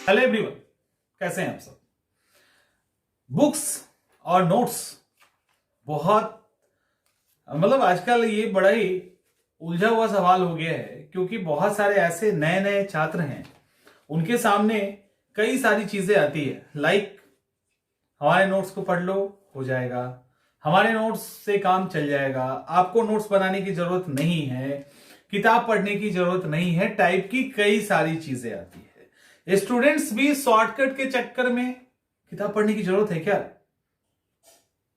Hello everyone, कैसे हैं आप सब। बुक्स और नोट्स बहुत आजकल ये बड़ा ही उलझा हुआ सवाल हो गया है, क्योंकि बहुत सारे ऐसे नए नए छात्र हैं, उनके सामने कई सारी चीजें आती है। लाइक हमारे नोट्स को पढ़ लो, हो जाएगा, हमारे नोट्स से काम चल जाएगा, आपको नोट्स बनाने की जरूरत नहीं है, किताब पढ़ने की जरूरत नहीं है, टाइप की कई सारी चीजें आती है। स्टूडेंट्स भी शॉर्टकट के चक्कर में किताब पढ़ने की जरूरत है क्या?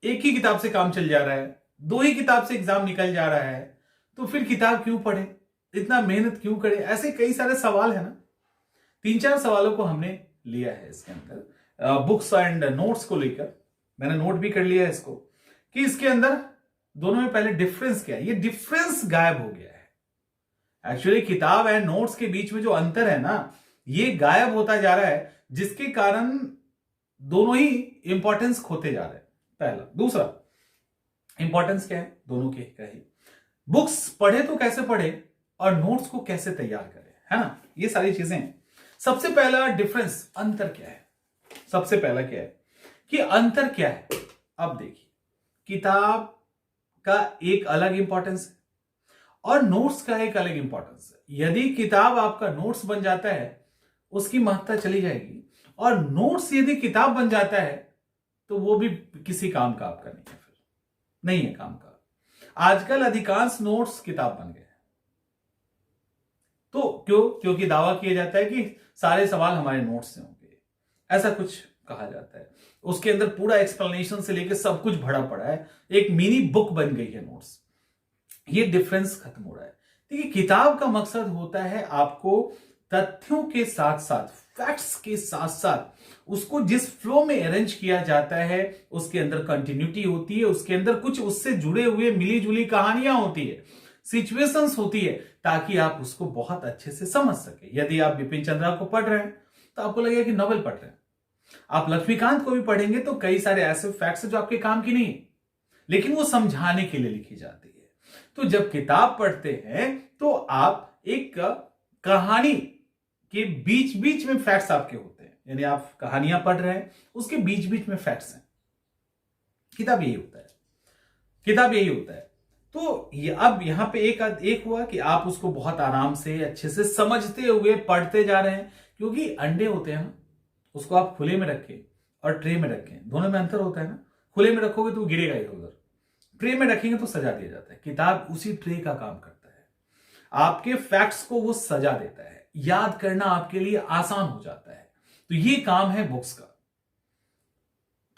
एक ही किताब से काम चल जा रहा है, दो ही किताब से एग्जाम निकल जा रहा है, तो फिर किताब क्यों पढ़े, इतना मेहनत क्यों करे? ऐसे कई सारे सवाल है ना। 3-4 सवालों को हमने लिया है इसके अंदर, बुक्स एंड नोट्स को लेकर। मैंने नोट भी कर लिया है इसको, कि इसके अंदर दोनों में पहले डिफरेंस क्या है। ये डिफरेंस गायब हो गया है। एक्चुअली किताब एंड नोट्स के बीच में जो अंतर है ना, ये गायब होता जा रहा है, जिसके कारण दोनों ही इंपॉर्टेंस खोते जा रहे हैं। पहला। दूसरा, इंपॉर्टेंस क्या है दोनों के का ही। बुक्स पढ़े तो कैसे पढ़े और नोट्स को कैसे तैयार करें, है ना, ये सारी चीजें हैं। सबसे पहला डिफरेंस, अंतर क्या है। सबसे पहला क्या है कि अंतर क्या है। अब देखिए, किताब का एक अलग इंपॉर्टेंस है और नोट्स का एक अलग इंपॉर्टेंस है। यदि किताब आपका नोट्स बन जाता है, उसकी महत्ता चली जाएगी, और नोट्स यदि किताब बन जाता है तो वो भी किसी काम का आपका नहीं है, फिर नहीं है काम का। आजकल अधिकांश नोट्स किताब बन गए हैं। तो क्योंकि दावा किया जाता है कि सारे सवाल हमारे नोट्स से होंगे, ऐसा कुछ कहा जाता है। उसके अंदर पूरा एक्सप्लेनेशन से लेकर सब कुछ भरा पड़ा है, एक मिनी बुक बन गई है नोट्स। ये डिफरेंस खत्म हो रहा है। देखिए, किताब का मकसद होता है आपको तथ्यों के साथ साथ, फैक्ट्स के साथ साथ उसको जिस फ्लो में अरेंज किया जाता है, उसके अंदर कंटिन्यूटी होती है, उसके अंदर कुछ उससे जुड़े हुए मिली जुली कहानियां होती है, सिचुएशंस होती है, ताकि आप उसको बहुत अच्छे से समझ सके। यदि आप बिपिन चंद्रा को पढ़ रहे हैं तो आपको लगेगा कि नॉवेल पढ़ रहे हैं। आप लक्ष्मीकांत को भी पढ़ेंगे तो कई सारे ऐसे फैक्ट्स जो आपके काम की नहीं, लेकिन वो समझाने के लिए लिखी जाती है। तो जब किताब पढ़ते हैं तो आप एक कहानी के बीच बीच में फैक्ट्स आपके होते हैं, यानी आप कहानियां पढ़ रहे हैं, उसके बीच बीच में फैक्ट्स हैं। किताब यही होता है, किताब यही होता है। तो अब यहां पे एक हुआ कि आप उसको बहुत आराम से अच्छे से समझते हुए पढ़ते जा रहे हैं, क्योंकि अंडे होते हैं ना, उसको आप खुले में रखें और ट्रे में रखें, दोनों में अंतर होता है ना। खुले में रखोगे तो गिरेगा इधर उधर, ट्रे में रखेंगे तो सजा दिया जाता है। किताब उसी ट्रे का काम करता है, आपके फैक्ट्स को वो सजा देता है, याद करना आपके लिए आसान हो जाता है। तो ये काम है बुक्स का,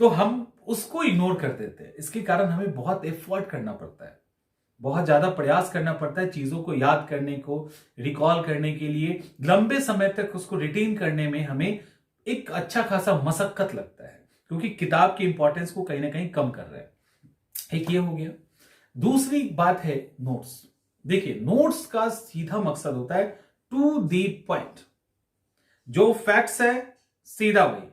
तो हम उसको इग्नोर कर देते हैं। इसके कारण हमें बहुत एफर्ट करना पड़ता है, बहुत ज्यादा प्रयास करना पड़ता है चीजों को याद करने को, रिकॉल करने के लिए। लंबे समय तक उसको रिटेन करने में हमें एक अच्छा खासा मशक्कत लगता है, क्योंकि किताब की इंपॉर्टेंस को कहीं ना कहीं कम कर रहे हैं। एक ये हो गया। दूसरी बात है नोट्स। देखिए, नोट्स का सीधा मकसद होता है टू दी पॉइंट। जो फैक्ट्स है सीधा वही,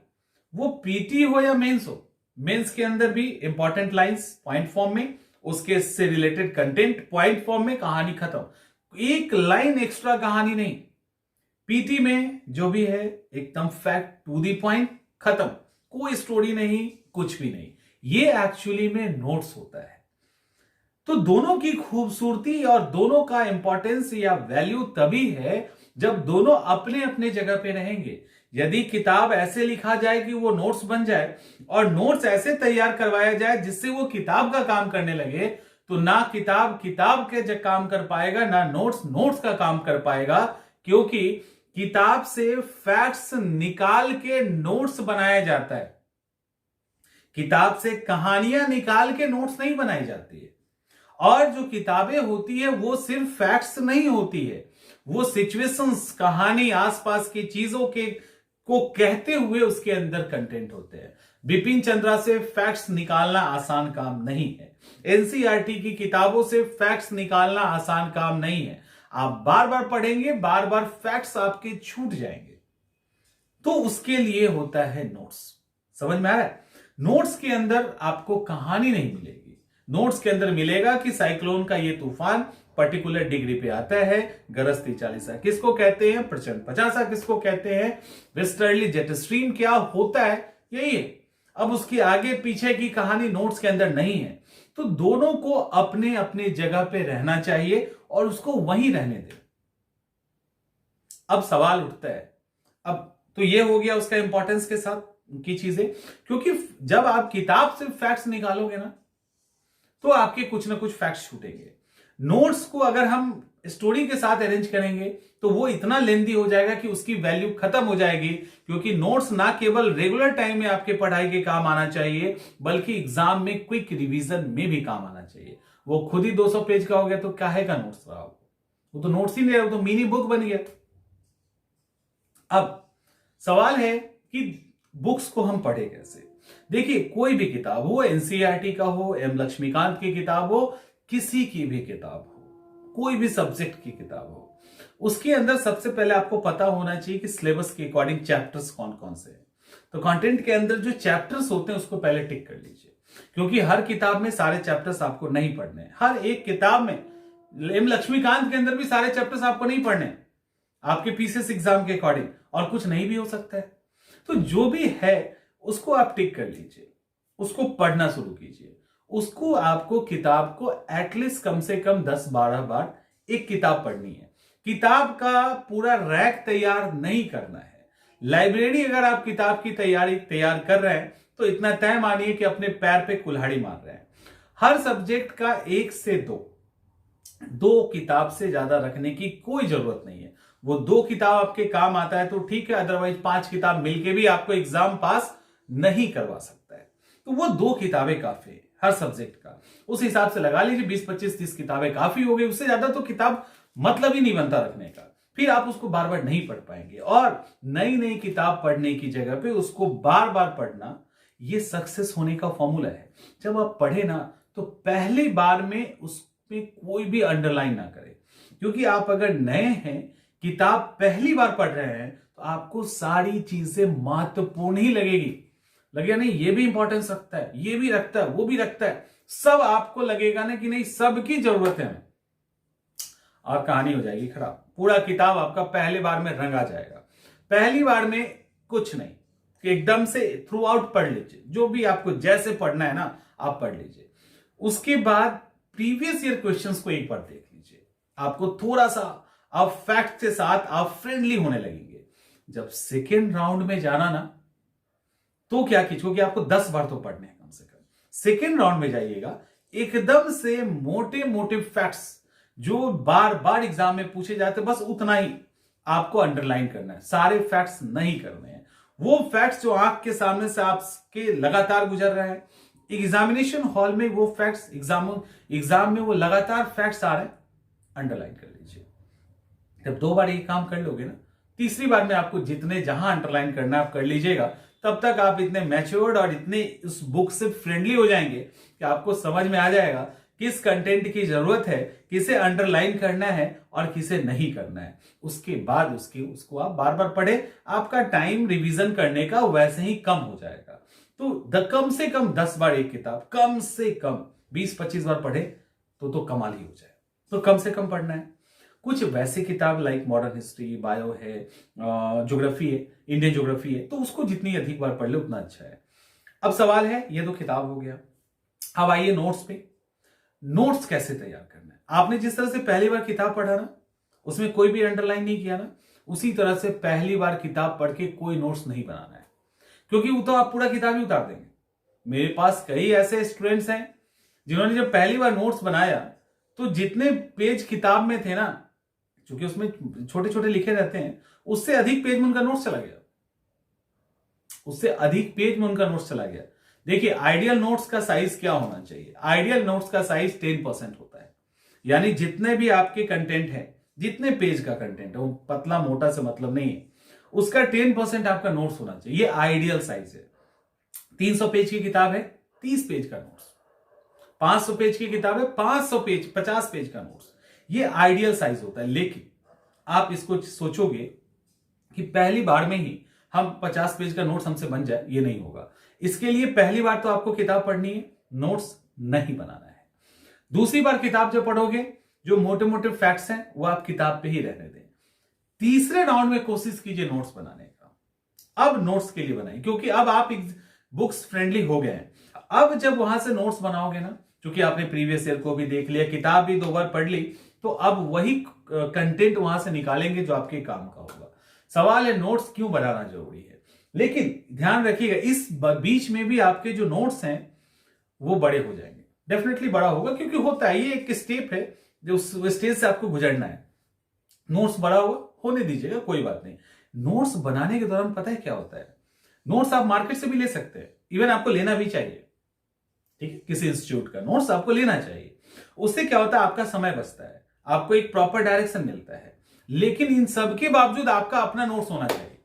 वो पीटी हो या मेंस हो, मेंस के अंदर भी इंपॉर्टेंट लाइंस पॉइंट फॉर्म में, उसके से रिलेटेड कंटेंट पॉइंट फॉर्म में, कहानी खत्म, एक लाइन एक्स्ट्रा कहानी नहीं। पीटी में जो भी है एकदम फैक्ट टू दी पॉइंट, खत्म, कोई स्टोरी नहीं, कुछ भी नहीं। ये एक्चुअली में नोट्स होता है। तो दोनों की खूबसूरती और दोनों का इंपॉर्टेंस या वैल्यू तभी है जब दोनों अपने अपने जगह पे रहेंगे। यदि किताब ऐसे लिखा जाए कि वो नोट्स बन जाए, और नोट्स ऐसे तैयार करवाया जाए जिससे वो किताब का काम करने लगे, तो ना किताब किताब के काम कर पाएगा, ना नोट्स नोट्स का काम कर पाएगा। क्योंकि किताब से फैक्ट्स निकाल के नोट्स बनाया जाता है, किताब से कहानियां निकाल के नोट्स नहीं बनाई जाती है। और जो किताबें होती है वो सिर्फ फैक्ट्स नहीं होती है, वो सिचुएशंस, कहानी, आसपास की चीजों के को कहते हुए उसके अंदर कंटेंट होते हैं। बिपिन चंद्रा से फैक्ट्स निकालना आसान काम नहीं है, एनसीईआरटी की किताबों से फैक्ट्स निकालना आसान काम नहीं है। आप बार बार पढ़ेंगे, बार बार फैक्ट्स आपके छूट जाएंगे, तो उसके लिए होता है नोट्स। समझ में आ रहा है? नोट्स के अंदर आपको कहानी नहीं मिलेगी, नोट्स के अंदर मिलेगा कि साइक्लोन का ये तूफान पर्टिकुलर डिग्री पे आता है। गरस्ती 40 किसको कहते हैं, प्रचंड 50 किसको कहते हैं, वेस्टर्ली जेट स्ट्रीम क्या होता है, यही है। अब उसकी आगे पीछे की कहानी नोट्स के अंदर नहीं है। तो दोनों को अपने अपने जगह पे रहना चाहिए और उसको वहीं रहने दे। अब सवाल उठता है, अब तो ये हो गया उसका इंपॉर्टेंस के साथ की चीजें, क्योंकि जब आप किताब से फैक्ट्स निकालोगे ना तो आपके कुछ ना कुछ फैक्ट्स छूटेंगे। नोट्स को अगर हम स्टोरी के साथ अरेंज करेंगे तो वो इतना लेंदी हो जाएगा कि उसकी वैल्यू खत्म हो जाएगी, क्योंकि नोट्स ना केवल रेगुलर टाइम में आपके पढ़ाई के काम आना चाहिए बल्कि एग्जाम में क्विक रिवीजन में भी काम आना चाहिए। वो खुद ही 200 पेज का हो गया तो काहे का नोट्स रहा, वो तो नोट्स ही नहीं रहा, वो तो मिनी बुक बन गया। अब सवाल है कि बुक्स को हम पढ़े कैसे। देखिए, कोई भी किताब हो, एनसीईआरटी का हो, एम लक्ष्मीकांत की किताब हो, किसी की भी किताब हो, कोई भी सब्जेक्ट की किताब हो, उसके अंदर सबसे पहले आपको पता होना चाहिए कि सिलेबस के अकॉर्डिंग चैप्टर्स कौन कौन से हैं। तो कंटेंट के अंदर जो चैप्टर्स होते हैं उसको पहले टिक कर लीजिए, क्योंकि हर किताब में सारे चैप्टर्स आपको नहीं पढ़ने हैं। हर एक किताब में, एम लक्ष्मीकांत के अंदर भी सारे चैप्टर्स आपको नहीं पढ़ने, आपके पीसीएस एग्जाम के अकॉर्डिंग, और कुछ नहीं भी हो सकता है। तो जो भी है उसको आप टिक कर लीजिए, उसको पढ़ना शुरू कीजिए। उसको आपको किताब को एटलीस्ट कम से कम 10-12 बार एक किताब पढ़नी है। किताब का पूरा रैक तैयार नहीं करना है। लाइब्रेरी अगर आप किताब की तैयार कर रहे हैं तो इतना तय मानिए कि अपने पैर पे कुल्हाड़ी मार रहे हैं। हर सब्जेक्ट का 1 से 2 किताब से ज्यादा रखने की कोई जरूरत नहीं है। वो 2 किताब आपके काम आता है तो ठीक है, अदरवाइज 5 किताब मिलके भी आपको एग्जाम पास नहीं करवा सकता है। तो वो 2 किताबें काफी है हर सब्जेक्ट का। उस हिसाब से लगा लीजिए 20, 25, 30 किताबें काफी हो गई। उससे ज्यादा तो किताब मतलब ही नहीं बनता रखने का, फिर आप उसको बार बार नहीं पढ़ पाएंगे। और नई नई किताब पढ़ने की जगह पे उसको बार बार पढ़ना, ये सक्सेस होने का फॉर्मूला है। जब आप पढ़े ना तो पहली बार में उसमें कोई भी अंडरलाइन ना करें, क्योंकि आप अगर नए हैं, किताब पहली बार पढ़ रहे हैं, तो आपको सारी चीजें महत्वपूर्ण ही लगेगी। लगेगा नहीं, ये भी इंपॉर्टेंस रखता है, ये भी रखता है, वो भी रखता है, सब आपको लगेगा ना कि नहीं सबकी जरूरत है, और कहानी हो जाएगी खराब। पूरा किताब आपका पहली बार में रंगा जाएगा। पहली बार में कुछ नहीं, एकदम से थ्रू आउट पढ़ लीजिए, जो भी आपको जैसे पढ़ना है ना आप पढ़ लीजिए। उसके बाद प्रीवियस ईयर क्वेश्चंस को एक बार देख लीजिए, आपको थोड़ा सा आप फैक्ट के साथ आप फ्रेंडली होने लगेंगे। जब सेकेंड राउंड में जाना ना तो क्या कीजिए, क्योंकि आपको 10 बार तो पढ़ने हैं कम से कम। सेकेंड राउंड में जाइएगा, एकदम से मोटे मोटे फैक्ट्स जो बार बार एग्जाम में पूछे जाते बस उतना ही आपको अंडरलाइन करना है, सारे फैक्ट्स नहीं करने हैं। वो फैक्ट्स जो आंख के सामने से आपके लगातार गुजर रहे हैं, एग्जामिनेशन हॉल में वो फैक्ट्स, एग्जाम में वो लगातार फैक्ट्स आ रहे हैं, अंडरलाइन कर लीजिए। जब 2 बार ये काम कर लोगे ना, तीसरी बार में आपको जितने जहां अंडरलाइन करना है आप कर लीजिएगा। तब तक आप इतने मैच्योर्ड और इतने उस बुक से फ्रेंडली हो जाएंगे कि आपको समझ में आ जाएगा किस कंटेंट की जरूरत है, किसे अंडरलाइन करना है और किसे नहीं करना है। उसके बाद उसको आप बार बार पढ़े, आपका टाइम रिवीजन करने का वैसे ही कम हो जाएगा। तो कम से कम 10 बार एक किताब, कम से कम 20-25 बार पढ़े तो कमाल ही हो जाए। तो कम से कम पढ़ना है। कुछ वैसे किताब लाइक मॉडर्न हिस्ट्री, बायो है, ज्योग्राफी है, इंडियन ज्योग्राफी है, तो उसको जितनी अधिक बार पढ़ ले उतना अच्छा है। अब सवाल है, ये तो किताब हो गया, अब आइए नोट्स पे। नोट्स कैसे तैयार करना है। आपने जिस तरह से पहली बार किताब पढ़ा ना, उसमें कोई भी अंडरलाइन नहीं किया ना, उसी तरह से पहली बार किताब पढ़ के कोई नोट्स नहीं बनाना है, क्योंकि वो तो आप पूरा किताब ही उतार देंगे। मेरे पास कई ऐसे स्टूडेंट्स हैं जिन्होंने जब पहली बार नोट्स बनाया तो जितने पेज किताब में थे ना, क्योंकि उसमें छोटे छोटे लिखे रहते हैं, उससे अधिक पेज में उनका नोट्स चला गया, उससे अधिक पेज में उनका नोट्स चला गया। देखिए, आइडियल नोट्स का साइज क्या होना चाहिए। आइडियल नोट्स का साइज 10% होता है, यानी जितने भी आपके कंटेंट है, जितने पेज का कंटेंट है, वो पतला मोटा से मतलब नहीं है, उसका 10% आपका नोट्स होना चाहिए। ये आइडियल साइज है। 300 पेज की किताब है, 30 पेज का नोट्स। 500 पेज की किताब है, 500 पेज, 50 पेज का नोट्स। ये आइडियल साइज होता है। लेकिन आप इसको सोचोगे कि पहली बार में ही हम 50 पेज का नोट्स हमसे बन जाए, ये नहीं होगा। इसके लिए पहली बार तो आपको किताब पढ़नी है, नोट्स नहीं बनाना है। दूसरी बार किताब जब पढ़ोगे जो मोटे मोटे फैक्ट्स हैं वो आप किताब पे ही रहने दें। तीसरे राउंड में कोशिश कीजिए नोट्स बनाने का। अब नोट्स के लिए बनाइए, क्योंकि अब आप बुक्स फ्रेंडली हो गए हैं। अब जब वहां से नोट्स बनाओगे ना, क्योंकि आपने प्रीवियस ईयर को भी देख लिया, किताब भी 2 बार पढ़ ली, तो अब वही कंटेंट वहां से निकालेंगे जो आपके काम का होगा। सवाल है नोट्स क्यों बनाना जरूरी है, लेकिन ध्यान रखिएगा इस बीच में भी आपके जो नोट्स हैं वो बड़े हो जाएंगे, डेफिनेटली बड़ा होगा, क्योंकि होता है ये एक स्टेप है जो उस स्टेज से आपको गुजरना है। नोट्स बड़ा होने दीजिएगा, कोई बात नहीं। नोट्स बनाने के दौरान पता है क्या होता है, नोट्स आप मार्केट से भी ले सकते हैं, इवन आपको लेना भी चाहिए, ठीक है, किसी इंस्टीट्यूट का नोट्स आपको लेना चाहिए। उससे क्या होता है, आपका समय बचता है, आपको एक प्रॉपर डायरेक्शन मिलता है। लेकिन इन सब के बावजूद आपका अपना नोट्स होना चाहिए।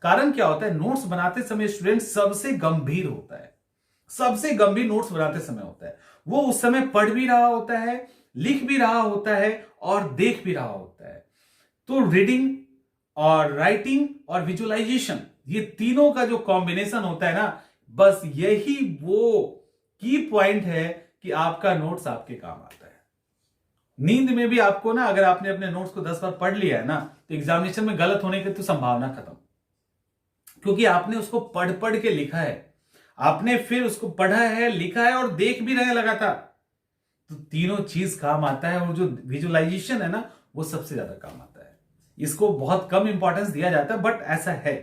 कारण क्या होता है, नोट्स बनाते समय स्टूडेंट सबसे गंभीर होता है, सबसे गंभीर नोट्स बनाते समय होता है। वो उस समय पढ़ भी रहा होता है, लिख भी रहा होता है और देख भी रहा होता है। तो रीडिंग और राइटिंग और विजुअलाइजेशन, ये तीनों का जो कॉम्बिनेशन होता है ना, बस यही वो की पॉइंट है कि आपका नोट्स आपके काम आता है। नींद में भी आपको ना, अगर आपने अपने नोट्स को 10 बार पढ़ लिया है ना, तो एग्जामिनेशन में गलत होने की तो संभावना खत्म, क्योंकि आपने उसको पढ़ पढ़ के लिखा है, आपने फिर उसको पढ़ा है, लिखा है और देख भी रहे लगातार। तो तीनों चीज काम आता है। और जो विजुअलाइजेशन है ना, वो सबसे ज्यादा काम आता है। इसको बहुत कम इंपॉर्टेंस दिया जाता है, बट ऐसा है,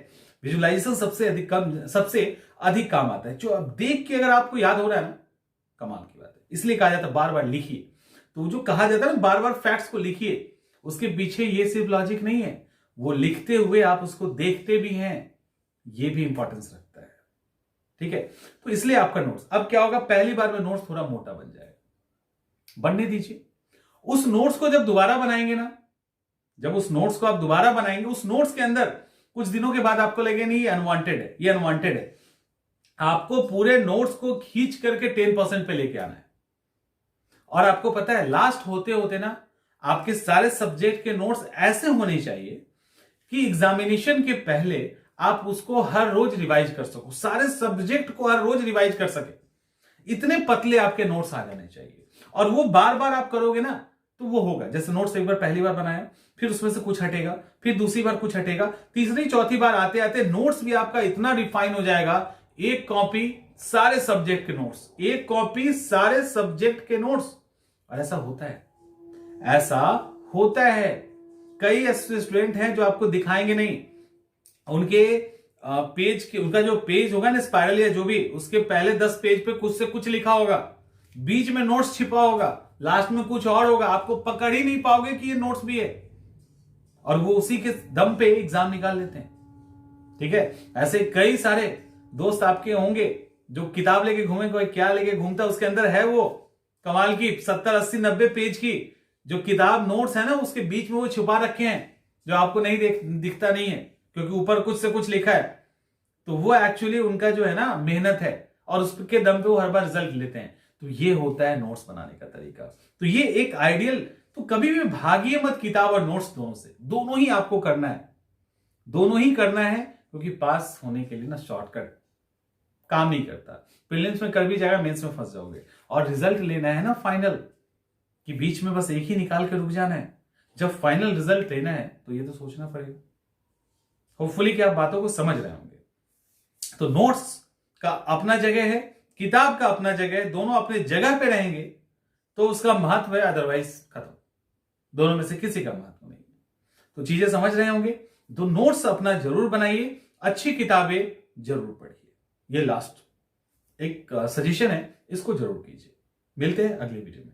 विजुअलाइजेशन सबसे अधिक काम आता है। जो अब देख के अगर आपको याद हो रहा है ना, कमाल की बात है। इसलिए कहा जाता है बार बार लिखिए। तो जो कहा जाता है ना, बार बार फैक्ट्स को लिखिए, उसके पीछे ये सिर्फ लॉजिक नहीं है, वो लिखते हुए आप उसको देखते भी हैं, ये भी इंपॉर्टेंस रखता है, ठीक है। तो इसलिए आपका नोट्स अब क्या होगा, पहली बार में नोट्स थोड़ा मोटा बन जाएगा, बनने दीजिए। उस नोट्स को जब दोबारा बनाएंगे ना, जब उस नोट्स को आप दोबारा बनाएंगे, उस नोट्स के अंदर कुछ दिनों के बाद आपको लगे नहीं ये अनवांटेड है, ये अनवांटेड है, आपको पूरे नोट्स को खींच करके 10% पे लेके आना है। और आपको पता है लास्ट होते होते ना, आपके सारे सब्जेक्ट के नोट्स ऐसे होने चाहिए कि एग्जामिनेशन के पहले आप उसको हर रोज रिवाइज कर सको, सारे सब्जेक्ट को हर रोज रिवाइज कर सके। इतने पतले आपके नोट्स आ जाने चाहिए। और वो बार बार आप करोगे ना, तो वो होगा, जैसे नोट्स एक बार पहली बार बनाया, फिर उसमें से कुछ हटेगा, फिर दूसरी बार कुछ हटेगा, तीसरी चौथी बार आते आते नोट्स भी आपका इतना रिफाइन हो जाएगा, एक कॉपी सारे सब्जेक्ट के नोट्स, एक कॉपी सारे सब्जेक्ट के नोट्स। और ऐसा होता है, ऐसा होता है। कई ऐसे स्टूडेंट हैं जो आपको दिखाएंगे नहीं, उनके पेज के, उनका जो पेज होगा ना स्पाइरल या जो भी, उसके पहले 10 पेज पे कुछ से कुछ लिखा होगा, बीच में नोट्स छिपा होगा, लास्ट में कुछ और होगा, आपको पकड़ ही नहीं पाओगे कि ये नोट्स भी है। और वो उसी के दम पे एग्जाम निकाल लेते हैं, ठीक है। ऐसे कई सारे दोस्त आपके होंगे जो किताब लेके घूमे, कोई क्या लेके घूमता, उसके अंदर है वो कमाल की 70, 80, 90 पेज की जो किताब नोट्स है ना, उसके बीच में वो छुपा रखे हैं, जो आपको नहीं दिखता नहीं है, क्योंकि ऊपर कुछ से कुछ लिखा है। तो वो एक्चुअली उनका जो है ना मेहनत है, और उसके दम पे वो हर बार रिजल्ट लेते हैं। तो ये होता है नोट्स बनाने का तरीका। तो ये एक आइडियल, तो कभी भी भागिए मत किताब और नोट्स दोनों से, दोनों ही आपको करना है, दोनों ही करना है, क्योंकि पास होने के लिए ना शॉर्टकट काम नहीं करता। प्रीलिम्स में कर भी जाएगा, मेंस में फंस जाओगे। और रिजल्ट लेना है ना फाइनल, कि बीच में बस एक ही निकाल के रुक जाना है। जब फाइनल रिजल्ट लेना है तो ये तो सोचना पड़ेगा। होपफुली कि आप बातों को समझ रहे होंगे। तो नोट्स का अपना जगह है, किताब का अपना जगह है, दोनों अपने जगह पे रहेंगे तो उसका महत्व है, अदरवाइज खत्म। दोनों में से किसी का महत्व नहीं। तो चीजें समझ रहे होंगे। तो नोट्स अपना जरूर बनाइए, अच्छी किताबें जरूर पढ़िए। ये लास्ट एक सजेशन है, इसको जरूर कीजिए। मिलते हैं अगले वीडियो में।